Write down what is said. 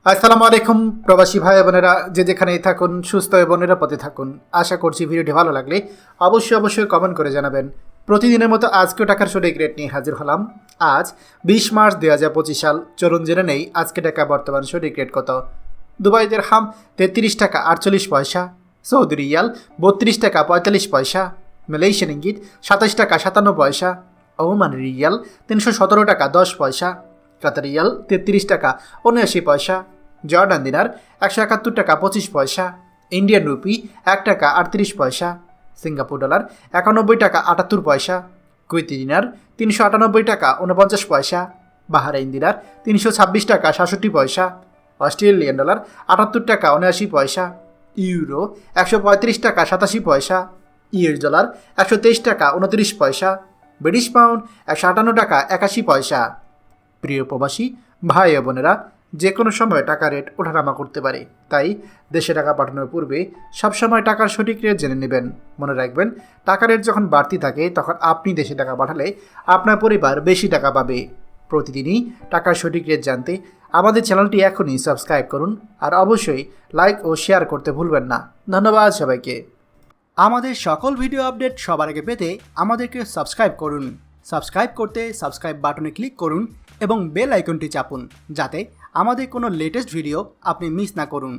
আসসালামু আলাইকুম প্রবাসী ভাই বোনেরা, যে যেখানেই থাকুন সুস্থ এবং নিরাপদে থাকুন। আশা করছি ভিডিওটি ভালো লাগলে অবশ্যই কমেন্ট করে জানাবেন। প্রতিদিনের মতো আজকেও টাকার সঠিক রেট নিয়ে হাজির হলাম। আজ 20 মার্চ 2025 সাল। চলুন জেনে নেই আজকে টাকা বর্তমান সঠিক রেট কত। দুবাই দিরহাম 33 টাকা 48 পয়সা, সৌদি রিয়াল 32 টাকা 45 পয়সা, মালয়েশিয়ান ইঙ্গিত 27 টাকা 57 পয়সা, ওমান রিয়াল 317 টাকা 10 পয়সা, কাতার রিয়াল 33 টাকা 79 পয়সা, জর্ডান দিনার 171 টাকা 25 পয়সা, ইন্ডিয়ান রুপি 1 টাকা 38 পয়সা, সিঙ্গাপুর ডলার 91 টাকা 78 পয়সা, কুয়েতি দিনার 398 টাকা 49 পয়সা, বাহারাইন দিনার 326 টাকা 67 পয়সা, অস্ট্রেলিয়ান ডলার 78 টাকা 79 পয়সা, ইউরো 135 টাকা 87 পয়সা, ইউএস ডলার 123 টাকা 29 পয়সা, ব্রিটিশ পাউন্ড 158 টাকা 81 পয়সা। প্রিয় প্রবাসী ভাই ও বোনেরা, যে কোনো সময় টাকা রেট ওঠানামা করতে পারে, তাই দেশে টাকা পাঠানোর পূর্বে সবসময় টাকার সঠিক রেট জেনে নেবেন। মনে রাখবেন, টাকা রেট যখন বাড়তি থাকে তখন আপনি দেশে টাকা পাঠালে আপনার পরিবার বেশি টাকা পাবে। প্রতিদিনই টাকার সঠিক রেট জানতে আমাদের চ্যানেলটি এখনই সাবস্ক্রাইব করুন, আর অবশ্যই লাইক ও শেয়ার করতে ভুলবেন না। ধন্যবাদ সবাইকে। আমাদের সকল ভিডিও আপডেট সবার আগে পেতে আমাদেরকে সাবস্ক্রাইব করুন। সাবস্ক্রাইব করতে সাবস্ক্রাইব বাটনে ক্লিক করুন এবং বেল আইকনটি চাপুন, যাতে আমাদের কোনো লেটেস্ট ভিডিও আপনি মিস না করুন।